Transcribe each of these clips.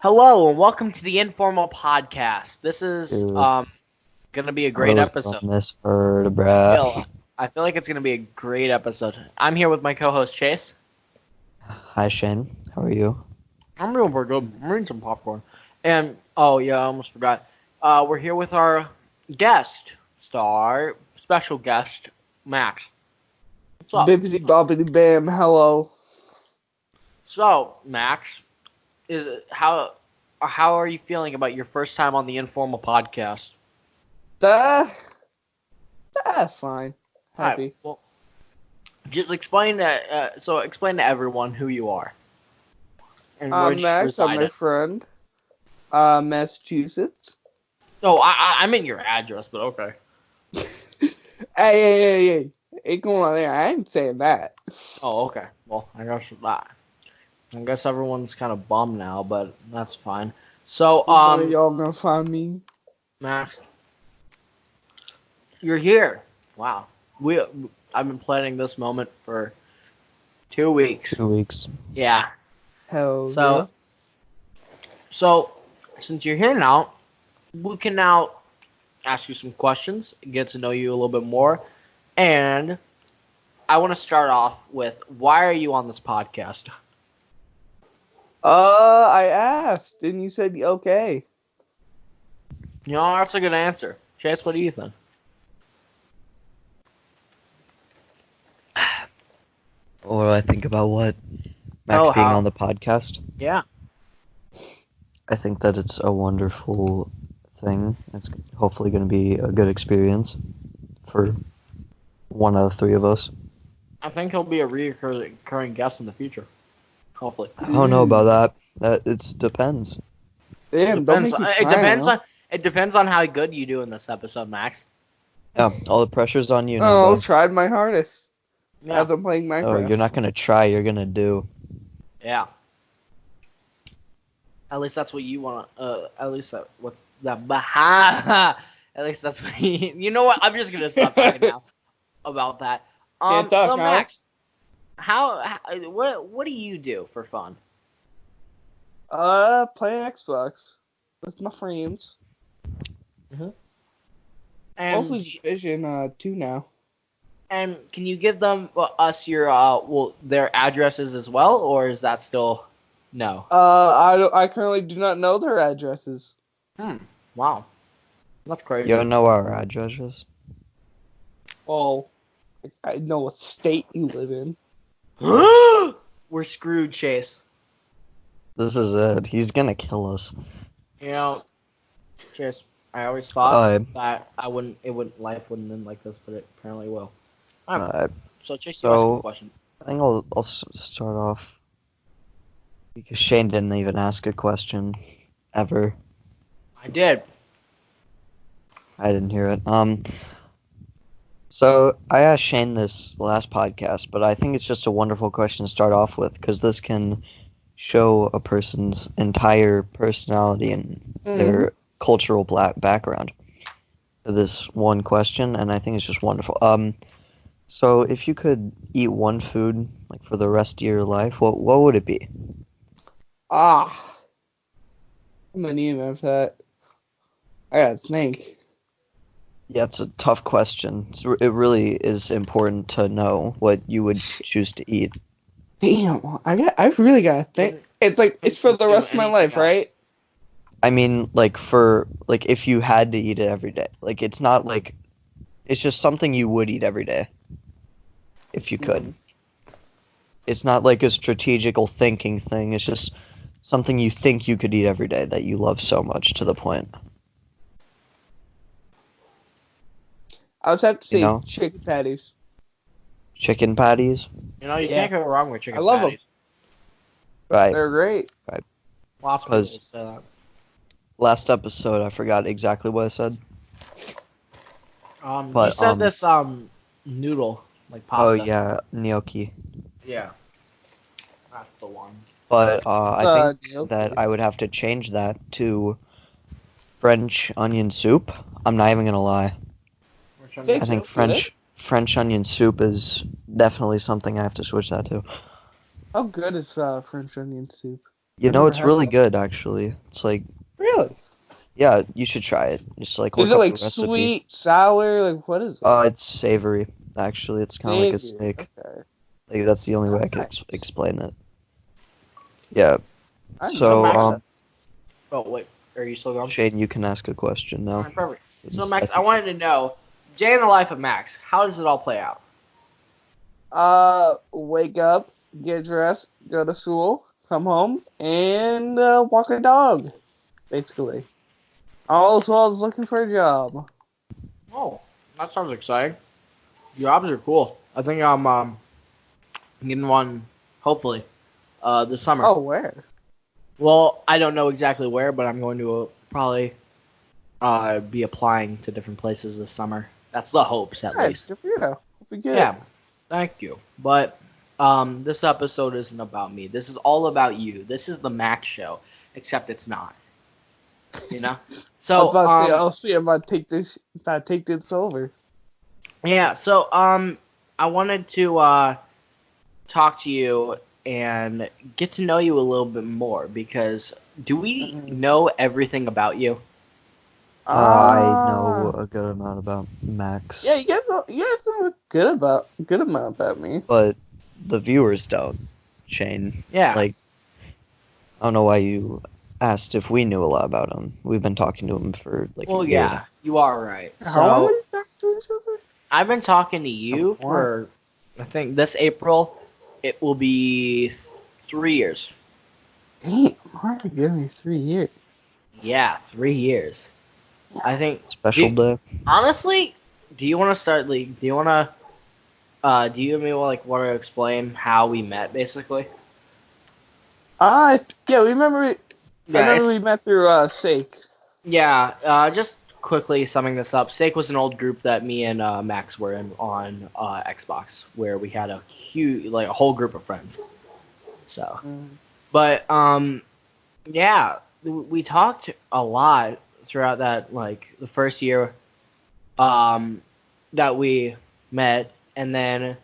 Hello and welcome to the Informal Podcast. This is gonna be a great episode. I feel like it's gonna be a great episode. I'm here with my co-host Chase. Hi Shane, how are you? I'm doing pretty good. I'm eating some popcorn. And oh yeah, I almost forgot. We're here with our special guest, Max. What's up? Bibbidi bobbidi bam, hello. So, Max, how are you feeling about your first time on the Informal Podcast? That's fine. Happy. Right, well, just explain that. So explain to everyone who you are. And where I'm Max. I'm my friend. Massachusetts. Oh, I meant your address, but okay. Hey. Ain't going on there. I ain't saying that. Oh, okay. Well, I guess everyone's kind of bummed now, but that's fine. So, y'all gonna find me? Max, you're here. Wow. I've been planning this moment for 2 weeks. 2 weeks. Yeah. Hell So, since you're here now, we can now ask you some questions, get to know you a little bit more, and I want to start off with, why are you on this podcast? I asked, and you said okay. You know, that's a good answer. Chase, what do you think? What do I think about what? Max being on the podcast? Yeah. I think that it's a wonderful thing. It's hopefully going to be a good experience for one of the three of us. I think he'll be a recurring guest in the future. Hopefully. I don't know about that. It depends. Damn, It depends on how good you do in this episode, Max. Yeah, all the pressure's on you now. I tried my hardest. Yeah. As I'm playing Minecraft. Oh, you're not going to try, you're going to do. Yeah. At least that's what you want. At least that's what you know what? I'm just gonna stop talking now about that. So Max, what do you do for fun? Play Xbox with my friends. Mm-hmm. Mostly Division 2 now. And can you give them us your their addresses as well, or is that still no? I currently do not know their addresses. Wow. That's crazy. You don't know our addresses? Well, I know what state you live in. We're screwed, Chase. This is it. He's gonna kill us. You know, Chase, I always thought that life wouldn't end like this, but it apparently will. So Chase, you ask me a question. I think I'll start off because Shane didn't even ask a question ever. I did. I didn't hear it. So I asked Shane this last podcast, but I think it's just a wonderful question to start off with because this can show a person's entire personality and their cultural background. This one question, and I think it's just wonderful. So if you could eat one food like for the rest of your life, what would it be? I'm gonna name that. I gotta think. Yeah, it's a tough question. It really is important to know what you would choose to eat. Damn, I really gotta think. It's for the rest of my life, right? I mean, if you had to eat it every day, it's not it's just something you would eat every day, if you could. It's not like a strategical thinking thing. It's just something you think you could eat every day that you love so much to the point. I would have to say chicken patties. Chicken patties? You know, you can't go wrong with chicken patties. I love them. Right. They're great. Right. Lots of people say that. Last episode, I forgot exactly what I said. You said this noodle, like pasta. Oh, yeah, gnocchi. Yeah. That's the one. But I think that I would have to change that to French onion soup. I'm not even going to lie. I think French onion soup is definitely something I have to switch that to. How good is French onion soup? You I've know, never it's had really that. good, actually. It's like, Really? yeah, you should try it. Just like Is look it up like the recipe. sweet, sour? Like what is it? It's savory, actually. It's kind of like a Savory, steak. okay. Like, that's the only way I could Nice. explain it. Yeah. I So, never Max, had oh wait, are you still going? Shane, you can ask a question now. Alright, perfect. So Since Max, I think- wanted to know, day in the life of Max. How does it all play out? Wake up, get dressed, go to school, come home, and walk a dog, basically. All as well as looking for a job. Oh, that sounds exciting. Jobs are cool. I think I'm getting one, hopefully, this summer. Oh, where? Well, I don't know exactly where, but I'm going to probably be applying to different places this summer. That's the hopes, at Nice, least. good for you. Hope you get Yeah, it. thank you. But this episode isn't about me. This is all about you. This is the Max show, except it's not. You know. I So was about to say, I'll see if I take this over. yeah. So I wanted to talk to you and get to know you a little bit more because do we know everything about you? I know a good amount about Max. Yeah, you guys know a good amount about me. But the viewers don't, Shane. Yeah. Like, I don't know why you asked if we knew a lot about him. We've been talking to him for like Well, a year. yeah, you are right. How long have So you talked to each other? I've been talking to you Oh, wow. for, I think this April, it will be 3 years. Damn, my goodness, 3 years. Yeah, 3 years. I think. Special day. Honestly, do you want to start? Like, do you want to? Do you and me want to explain how we met, basically? Yeah, we remember. I remember it's- we met through Sake. Yeah, just quickly summing this up, Sake was an old group that me and Max were in on Xbox, where we had a whole group of friends. So, but yeah, we talked a lot throughout that the first year that we met, and then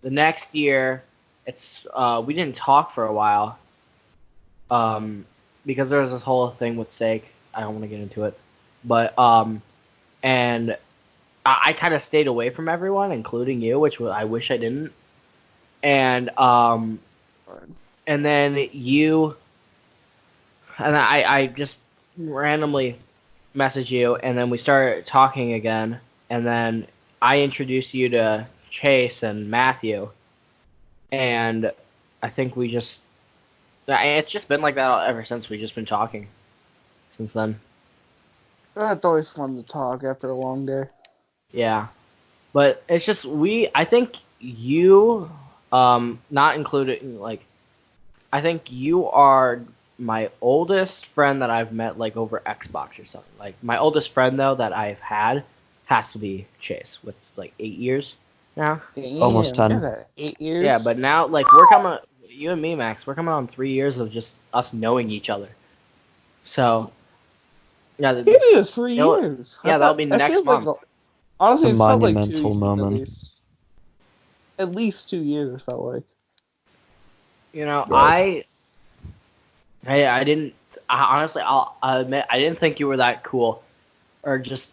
the next year we didn't talk for a while because there was this whole thing with Sake. I don't want to get into it, but and I kind of stayed away from everyone, including you, which I wish I didn't. And then you and I just randomly messaged you, and then we started talking again, and then I introduced you to Chase and Matthew, and I think it's just been like that ever since. We've just been talking since then. It's always fun to talk after a long day. Yeah, but it's just I think you, not included, I think you are my oldest friend that I've met over Xbox or something. Like my oldest friend though that I've had has to be Chase with 8 years now. Damn, Almost 10. yeah, 8 years. Yeah, but now we're coming. You and me, Max, we're coming on 3 years of just us knowing each other. So yeah, It is 3 It'll- years. yeah, that'll be That next feels like month. honestly, It's a it felt like 2 monumental years moment. At least 2 years, it felt like. Right. I didn't. Honestly, I'll admit I didn't think you were that cool, or just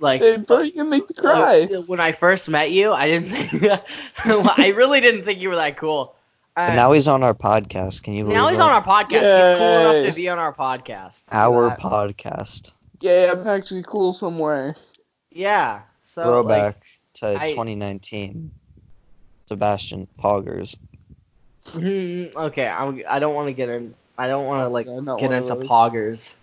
Hey, bro, you can make me cry. when I first met you, I didn't think. I really didn't think you were that cool. But now he's on our podcast. Can you believe Now he's that? on our podcast. He's cool enough Yay. to be on our podcast. See Our that? podcast. Yeah, I'm actually cool somewhere. Yeah. So Throwback to I- 2019. Sebastian Poggers. okay, I don't want to get in. I don't want to Yeah, not get one of into those. poggers.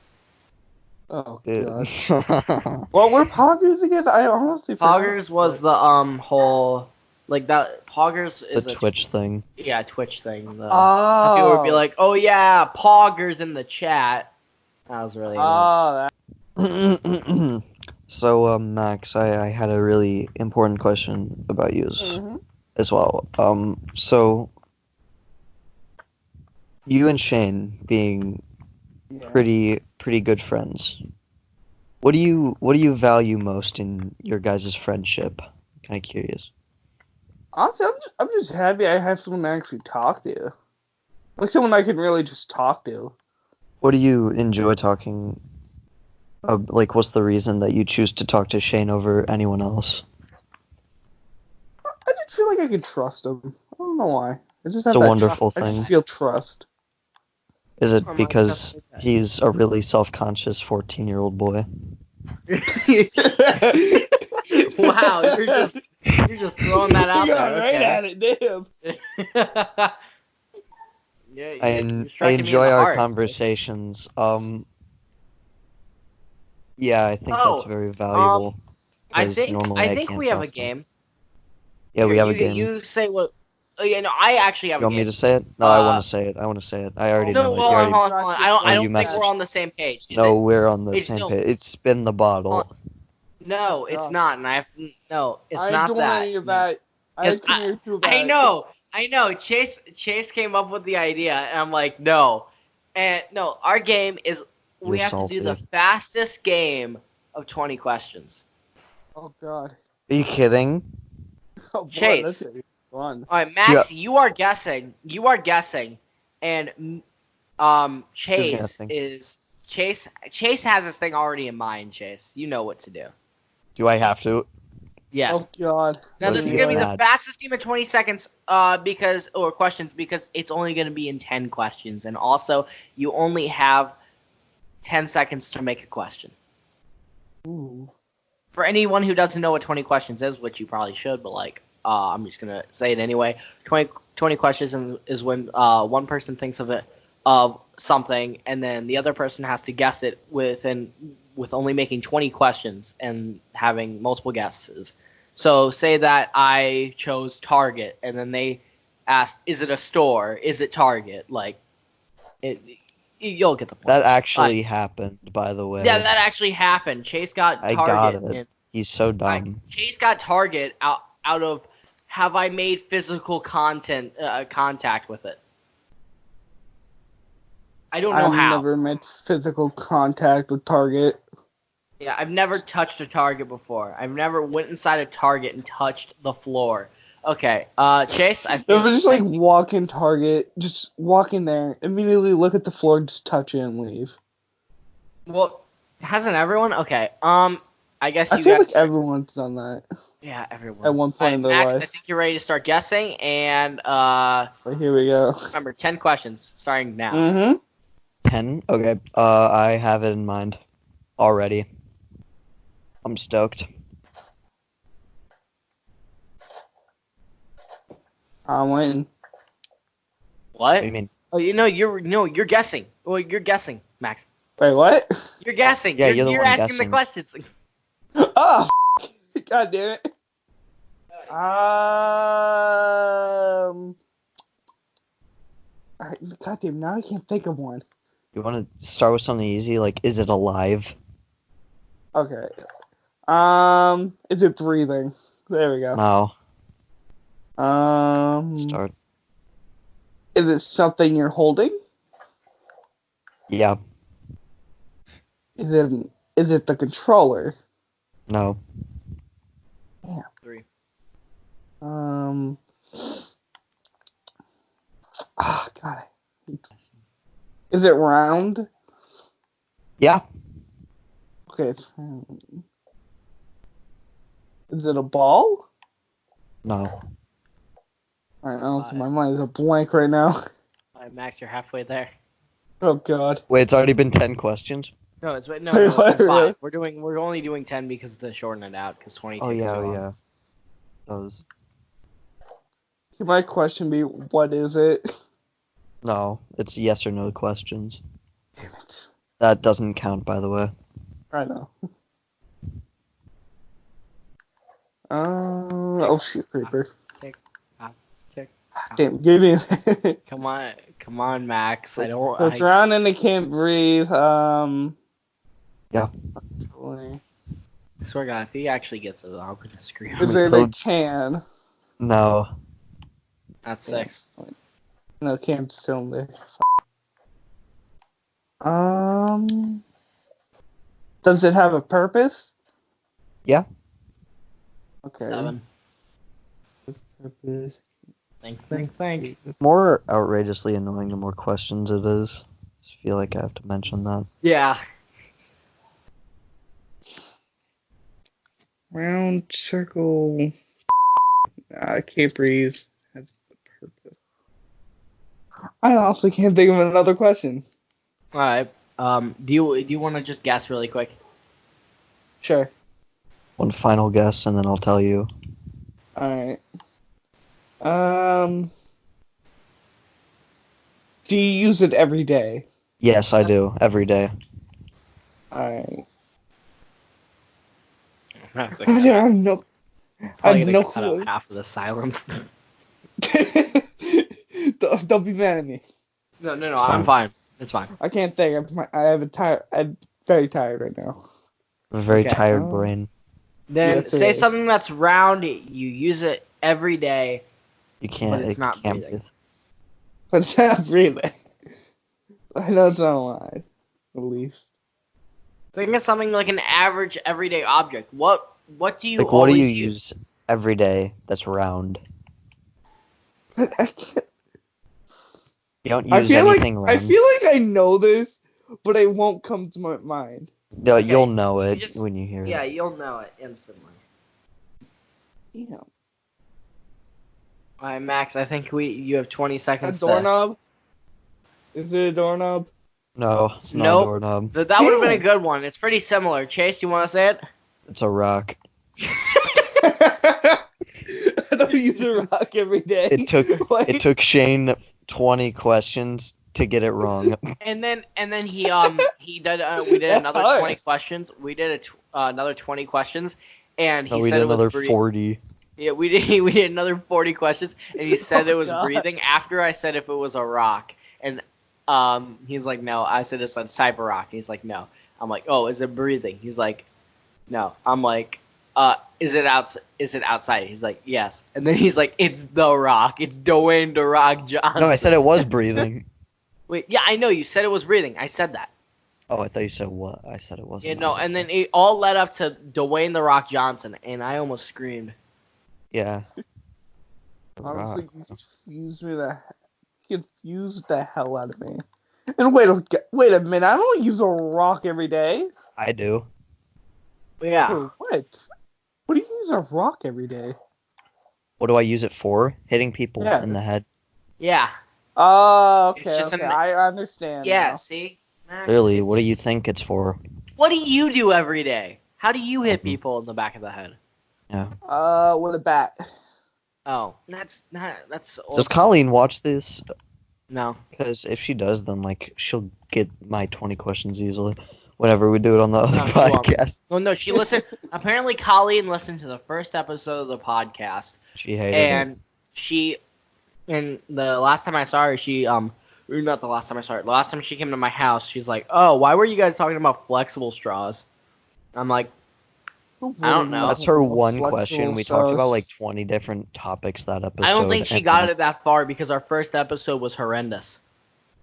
Oh, Dude. God. What were Poggers again? I honestly forgot. Poggers was the whole that. Poggers is the a Twitch thing. Yeah, Twitch thing. People Oh. would be like, "Oh yeah, Poggers in the chat." That was really. Oh, that. So, Max, I had a really important question about you Mhm. as well. So you and Shane being Yeah. pretty good friends. What do you value most in your guys' friendship? Kind of curious. Honestly, I'm just happy I have someone to actually talk to. Like someone I can really just talk to. What do you enjoy talking? Like, what's the reason that you choose to talk to Shane over anyone else? I just feel like I can trust him. I don't know why. I just have It's a that wonderful trust. I thing. just feel trust. Is it Oh my because God. he's a really self-conscious 14-year-old boy? Wow, you're just throwing that out You there. got right at it, damn. Yeah, I you're striking me in enjoy the our heart. conversations. Yeah, I think Oh, that's very valuable. I 'cause think normally I think can't we have a trust them. game. Yeah, we have a You game. you say what? Oh, yeah, no, I actually have You a want me game. to say it? No, I want to say it. I want to say it. I already No, know it. hold You on, already... hold on, hold on. I Oh, you don't think we're messaged. on the same page. Is No, it? we're on the It's same no. page. It's spin the bottle. No, it's not, and no, it's I not don't that. want any of that. I Yes, can't do that. I know. Chase came up with the idea, and I'm like, no, and no. Our game is we You're have to do the salty. fastest game of 20 questions. Oh god. Are you kidding? Oh boy, Chase. that's gonna be fun. All right, Max, you are guessing, and Chase guessing? is Chase has this thing already in mind. Chase, you know what to do. Do I have to? Yes. Oh god. Now Let's this is get gonna be the mad. fastest game in 20 seconds, because it's only gonna be in 10 questions, and also you only have 10 seconds to make a question. Ooh. For anyone who doesn't know what 20 questions is, which you probably should, but I'm just gonna say it anyway. 20 questions is when one person thinks of something, and then the other person has to guess it with only making 20 questions and having multiple guesses. So say that I chose Target, and then they asked, "Is it a store? Is it Target?" You'll get the point. That actually happened, by the way. Yeah, that actually happened. Chase got I Target. got it. And He's so dumb. Chase got Target out of have I made physical contact with it? I don't know I've how. never made physical contact with Target. Yeah, I've never touched a Target before. I've never went inside a Target and touched the floor. Okay, Chase, I think... Never just walk in Target, just walk in there, immediately look at the floor, just touch it and leave. Well, hasn't everyone? Okay, I guess I you feel guys... like everyone's done that Yeah, everyone. at one point in their Max, life. I think you're ready to start guessing, and But here we go. remember, 10 questions, starting now. Mm-hmm. 10? Okay. I have it in mind already. I'm stoked. I'm waiting. What? What do you mean? Oh, you're guessing. Well, you're guessing, Max. Wait, what? You're guessing. Yeah, you're the you're one asking guessing. the questions. Oh, god damn it. God damn, now I can't think of one. You want to start with something easy, like, is it alive? Okay. Is it breathing? There we go. No. Um, Start. Is it something you're holding? Yeah. Is it the controller? No. Yeah. 3. God. Is it round? Yeah. Okay, it's round. Is it a ball? No. Alright, honestly, my mind is a blank right now. All right, Max, you're halfway there. Oh god. Wait, it's already been 10 questions? No, it's Wait, it's what? been 5. We're only doing 10 because to shorten it out because 20 Oh, takes yeah, too long. yeah. Those. Can my question be, what is it? No, it's yes or no questions. Damn it. That doesn't count, by the way. I know. Oh shoot, creeper. Tick. Damn, give me. Come on, Max. I don't. So it's round and it can't breathe. Yeah. I swear to God, if he actually gets it, I'm gonna scream. Is it a can? No. That's 6. No, can's cylinder. Does it have a purpose? Yeah. Okay. 7. Purpose. Think. More outrageously annoying the more questions it is. I just feel like I have to mention that. Yeah. Round circle. I can't breathe. Has a purpose. I honestly can't think of another question. All right. Do you want to just guess really quick? Sure. One final guess, and then I'll tell you. Alright. Do you use it every day? Yes, I do. Every day. Alright. I I have no cut clue. out half of the silence. Don't be mad at me. No, I'm fine. It's fine. I can't think. I'm very tired right now. A very Okay. tired brain. Then Yes, it say is. something that's round. You use it every day. You can't. But it's it not can't breathing. But it's not breathing. I know it's not lie. At least. Think of something like an average everyday object. What do you Like, what do you always use every day that's round? But I can't. You don't I use feel like anything round. I feel like I know this, but it won't come to my mind. No, Okay, you'll know you it just- when you hear Yeah, it. you'll know it instantly. Yeah. All right, Max. I think you have 20 A seconds. doorknob? Is it a doorknob? No, it's not Nope. a doorknob. That would have been a good one. It's pretty similar. Chase, you want to say it? It's a rock. I don't use a rock every day. It took Shane 20 questions to get it wrong. And then he did we did That's another hard. 20 questions. We did another 20 questions, and he No, we said did it was another breathing. 40. Yeah, we did another 40 questions, and he said Oh, it was God. breathing after I said if it was a rock, and he's like no. I said it's a type of rock. He's like no. I'm like oh, is it breathing? He's like no. I'm like is it outside? He's like yes, and then he's like it's the Rock. It's Dwayne the Rock Johnson. No, I said it was breathing. Wait, yeah, I know you said it was breathing. I said that. Oh, I thought you said what? I said it wasn't. Yeah, no, and then it all led up to Dwayne the Rock Johnson, and I almost screamed. Yeah. Honestly, Rock. confused the hell out of me. And wait a minute, I don't use a rock every day. I do. Yeah. For what? What do you use a rock every day? What do I use it for? Hitting people Yeah. in the head. Yeah. Oh, It's okay, just okay. an- I understand. Yeah, now. see? Max, Really, what do it's- you think it's for? What do you do every day? How do you hit Mhm. people in the back of the head? Yeah. With a bat. Oh, that's old. Does Colleen watch this? No. Because if she does, then like she'll get my 20 questions easily. Whenever we do it on the other No, she won't. podcast. Well, no, she listened. Apparently, Colleen listened to the first episode of the podcast, She hated and and the last time I saw her, not the last time I saw her, the last time she came to my house, she's like, oh, why were you guys talking about flexible straws? I'm like, I don't know. That's her one Flexible question. We straws. talked about like 20 different topics that episode. I don't think she and got it that far because our first episode was horrendous.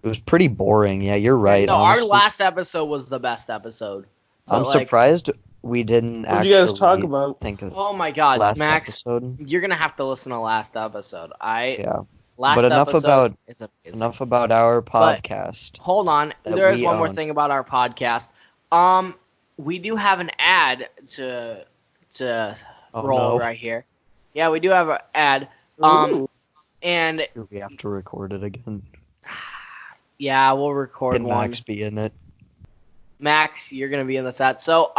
It was pretty boring. Yeah, you're right. No, honestly. our last episode was the best episode. I'm But, like, surprised we didn't What did actually you guys talk about? think of oh my God, last Max, episode. you're gonna have to listen to last episode. Yeah. Last But enough episode about- is amazing. Enough about our But- podcast. Hold on, that there is we one more own. thing about our podcast. We do have an ad to Oh, roll no. right here. Yeah, we do have an ad. Ooh. And We have to record it again. yeah, we'll record Can one. Max be in it? Max, you're gonna be in this ad. So,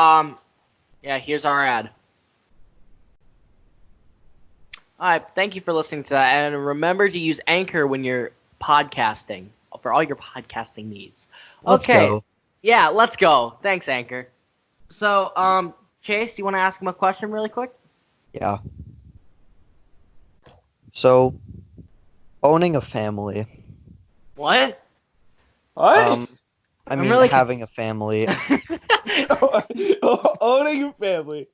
yeah, here's our ad. All right, thank you for listening to that, and remember to use Anchor when you're podcasting for all your podcasting needs. Let's Okay, go. yeah, let's go. Thanks, Anchor. So, Chase, you want to ask him a question really quick? Yeah. So, owning a family. What? What? I I'm mean, really having a family. Owning a family.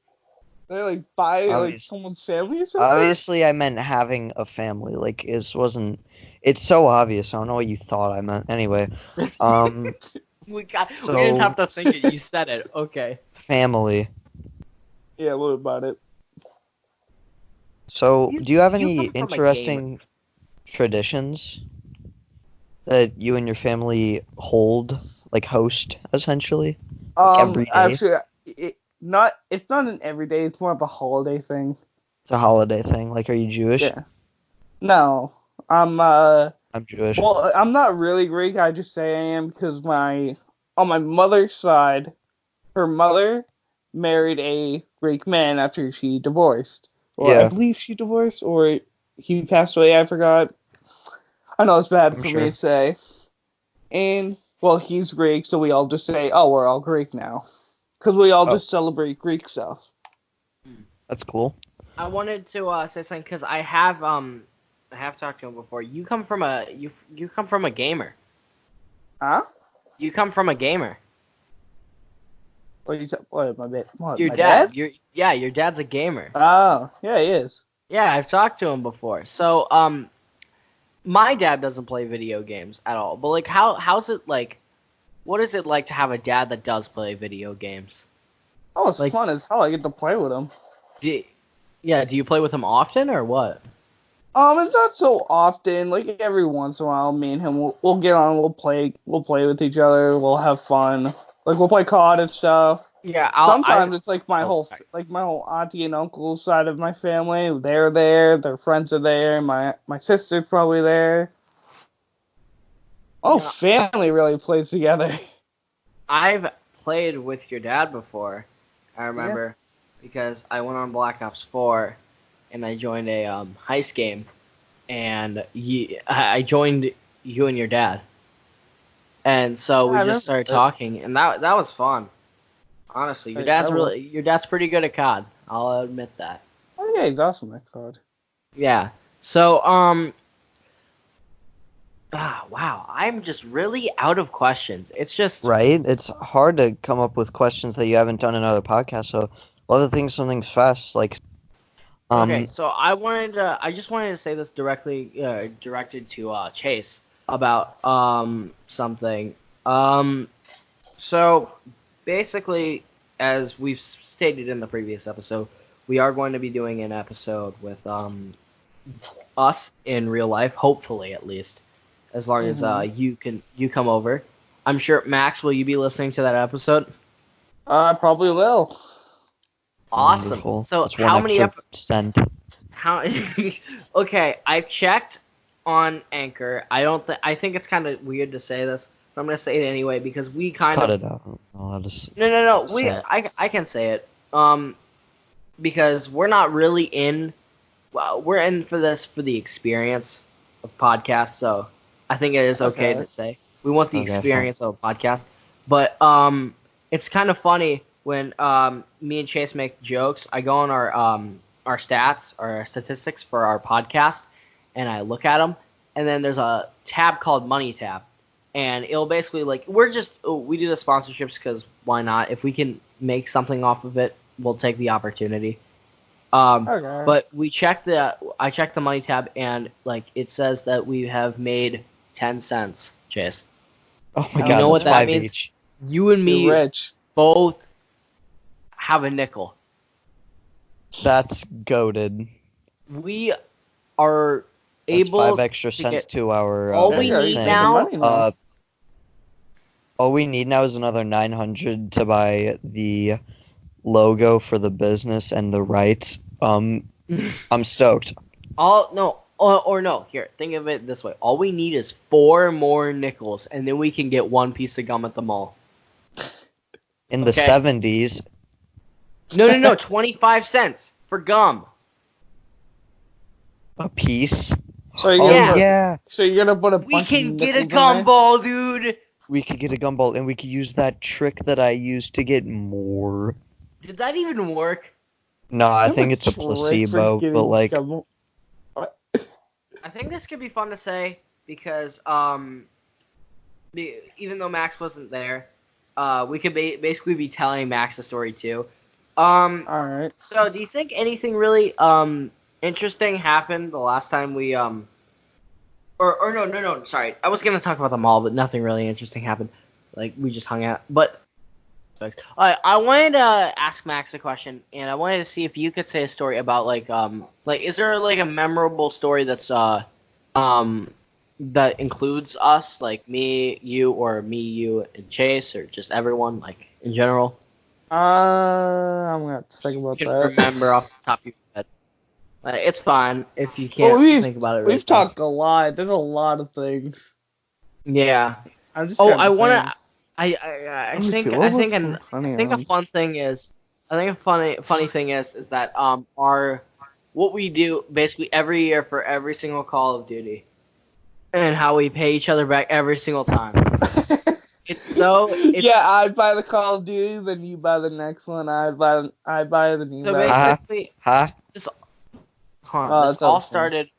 They're like buying like Obvious- someone's family or something? Obviously, I meant having a family. Like, wasn't. It's so obvious. I don't know what you thought I meant. Anyway, we didn't So- have to think it. You said it. Okay. family. Yeah, what about it? So, You- do you have you any come from a interesting traditions that you and your family hold, like host, essentially? Like every day? Actually, it's not an everyday. It's more of a holiday thing. It's a holiday thing. Like, are you Jewish? Yeah. No, I'm Jewish. Well, I'm not really Greek. I just say I am because on my mother's side, her mother married a Greek man after she divorced. Or I believe she divorced, or he passed away. I forgot. I know it's bad for me to say. And, well, he's Greek, so we all just say, oh, we're all Greek now. Because we all just celebrate Greek stuff. That's cool. I wanted to say something because I have talked to him before. You come from a gamer. Huh? You come from a gamer. What Your my dad? Your dad's a gamer. Oh, yeah, he is. Yeah, I've talked to him before. So, my dad doesn't play video games at all. But like, how's it like? What is it like to have a dad that does play video games? Oh, it's fun as hell. I get to play with him. Do you play with him often or what? It's not so often. Like every once in a while, me and him we'll get on. We'll play with each other. We'll have fun. Like we'll play COD and stuff. Yeah. Sometimes it's like my whole auntie and uncle side of my family. They're there. Their friends are there. My sister's probably there. Oh, family really plays together. I've played with your dad before. I remember because I went on Black Ops 4 and I joined a heist game, and I joined you and your dad, and so we just started talking, and that was fun. Honestly, your dad's pretty good at COD. I'll admit that. Oh yeah, he's awesome at COD. Yeah. So wow, I'm just really out of questions. It's just right. It's hard to come up with questions that you haven't done in other podcasts. So a lot of things, something's fast. Like, okay. So I just wanted to say this directly directed to Chase about something. So basically, as we've stated in the previous episode, we are going to be doing an episode with us in real life, hopefully at least. As long as you come over. I'm sure, Max, will you be listening to that episode? I probably will. Awesome. Wonderful. So That's how many cent? Okay, I've checked on Anchor. I think it's kind of weird to say this, but I'm gonna say it anyway because we kind cut of it out. I'll just No. I can say it. Because we're not really in. Well, we're in for the experience of podcasts, so I think it is okay to say. We want the experience of a podcast. But it's kind of funny when me and Chase make jokes. I go on our stats, our statistics for our podcast, and I look at them, and then there's a tab called Money Tab. And it'll basically, like, we do the sponsorships because why not? If we can make something off of it, we'll take the opportunity. But I checked the Money Tab, and, like, it says that we have made 10 cents, Chase. Oh my god, you know what that means? Each. You and me both have a nickel. That's goated. We are able 5 extra cents to our all we need now. All we need now is another 900 to buy the logo for the business and the rights. I'm stoked. Here, think of it this way. All we need is 4 more nickels, and then we can get 1 piece of gum at the mall. In the 70s. No, 25 cents for gum. A piece? So you're gonna put a bunch We can get a gumball, dude. We could get a gumball, and we could use that trick that I used to get more. Did that even work? No, I think it's a placebo, but like... I think this could be fun to say because even though Max wasn't there, we could basically be telling Max the story too. Alright. So do you think anything really interesting happened the last time we no, sorry. I was gonna talk about the mall, but nothing really interesting happened. Like we just hung out. But I wanted to ask Max a question, and I wanted to see if you could say a story about like is there like a memorable story that's that includes us, like me, you, or me, you, and Chase, or just everyone, like in general? I'm gonna have to think about You can that. remember off the top of your head. It's fine if you Well, can't think about it. we've right now. talked a lot. There's a lot of things. Yeah. I'm just Oh, trying to I wanna. think. I Let me think see, I what think was an, some funny I think a ones? fun thing is funny thing is that our what we do basically every year for every single Call of Duty and how we pay each other back every single time. It's Yeah, I buy the Call of Duty, then you buy the next one. I buy the new so version. basically Huh? this It's all okay. started.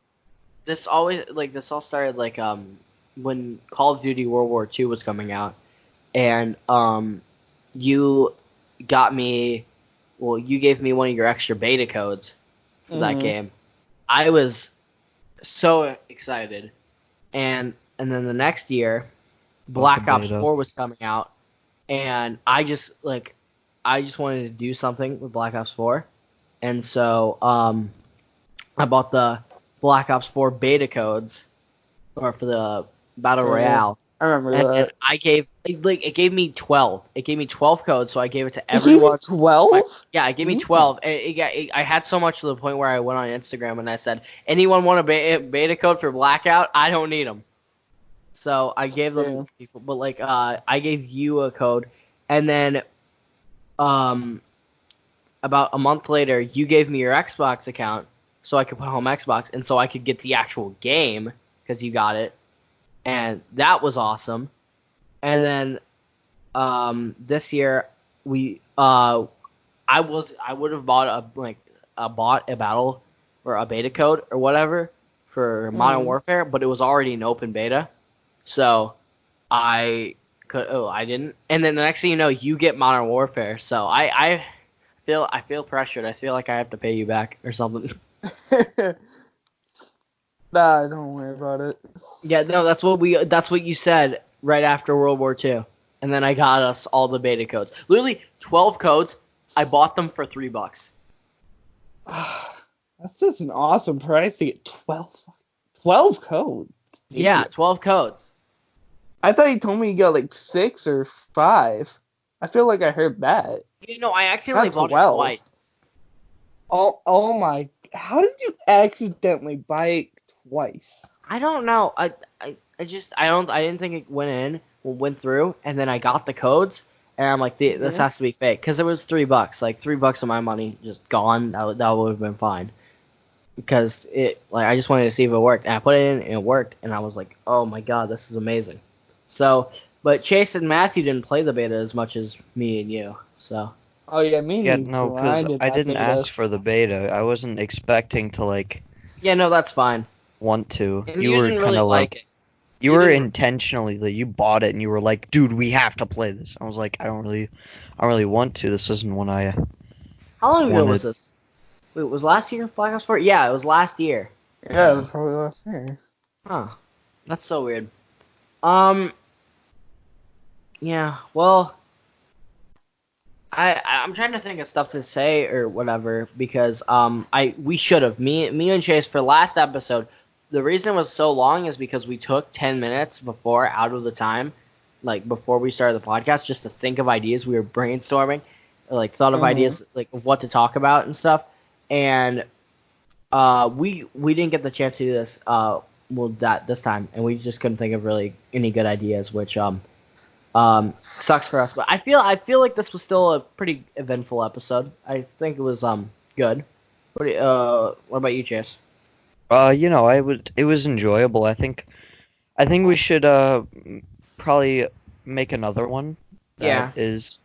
This all started like when Call of Duty World War II was coming out, and you got me. Well, you gave me one of your extra beta codes for that game. I was so excited, and then the next year, Black Ops 4 was coming out, and I just wanted to do something with Black Ops 4, and so I bought the Black Ops 4 beta codes, or for the Battle Royale. I remember And that. I gave it gave me 12. It gave me 12 codes, so I gave it to It gave everyone. you 12? Yeah, it gave me 12. I had so much to the point where I went on Instagram and I said, anyone want a beta code for Blackout? I don't need them. So I gave them to people, but I gave you a code, and then about a month later, you gave me your Xbox account so I could put home Xbox, and so I could get the actual game because you got it, and that was awesome. And then this year I would have bought a battle or a beta code or whatever for Modern Warfare, but it was already an open beta, so I didn't. And then the next thing you know, you get Modern Warfare, so I feel pressured. I feel like I have to pay you back or something. Nah, don't worry about it. Yeah, no, that's what you said right after World War II. And then I got us all the beta codes. Literally 12 codes. I bought them for $3. That's just an awesome price to get 12 codes. Yeah, 12 codes. I thought you told me you got like 6 or 5. I feel like I heard that. I accidentally Not bought 12. it twice. Oh my! How did you accidentally buy it twice? I don't know. I didn't think it went through, and then I got the codes, and I'm like, this has to be fake, because it was $3. Like $3 of my money just gone. That would have been fine, because I just wanted to see if it worked, and I put it in, and it worked, and I was like, oh my god, this is amazing. So, but Chase and Matthew didn't play the beta as much as me and you, so. Oh yeah, me Yeah, neither. no, because I didn't ask for the beta. I wasn't expecting to Yeah, no, that's fine. Want to. And you were didn't kind really of like it. You were intentionally you bought it and you were like, dude, we have to play this. I was like, I don't really want to. This isn't one I. How long ago was this? Wait, was last year Black Ops 4? Yeah, it was last year. Yeah, it was probably last year. Huh. That's so weird. Yeah, well, I'm trying to think of stuff to say or whatever, because we should have, me and Chase, for last episode, the reason it was so long is because we took 10 minutes before out of the time, before we started the podcast, just to think of ideas. We were brainstorming, thought of ideas, of what to talk about and stuff, and we didn't get the chance to do this this time, and we just couldn't think of really any good ideas, which sucks for us. But I feel like this was still a pretty eventful episode. I think it was good. What about you, Chase? It was enjoyable. I think we should probably make another one that is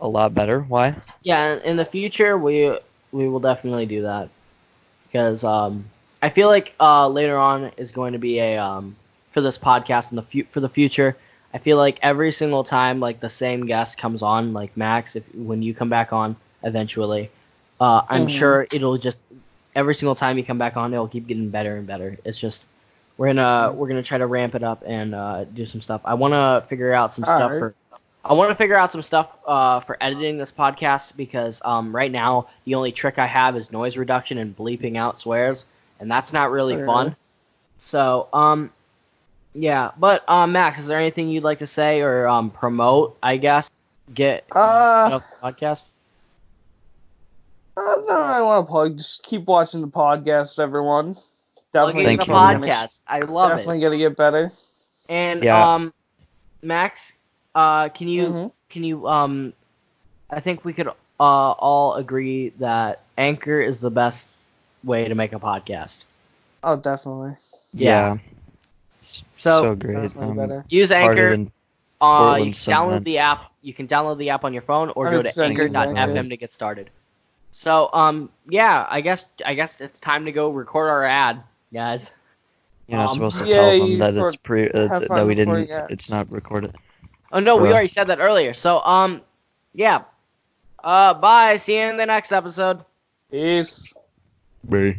a lot better. Why? Yeah, in the future we will definitely do that, because I feel like later on is going to be a for this podcast for the future. I feel like every single time the same guest comes on, like Max, when you come back on eventually, I'm sure it'll just every single time you come back on, it'll keep getting better and better. It's just we're gonna try to ramp it up and do some stuff. I want to figure out some stuff for editing this podcast, because right now the only trick I have is noise reduction and bleeping out swears, and that's not really fun. So, yeah. But Max, is there anything you'd like to say or promote? I guess get podcast. No, I want to plug. Just keep watching the podcast, everyone. Definitely the podcast. I love it. Definitely gonna get better. And Max, can you I think we could all agree that Anchor is the best way to make a podcast. Oh, definitely. Yeah. So great. Use Anchor. You can download the app. You can download the app on your phone or go to anchor.fm to get started. So I guess it's time to go record our ad, guys. You're not supposed to tell them that it's that we didn't. It's not recorded. Oh no, we already said that earlier. So bye. See you in the next episode. Peace. Bye.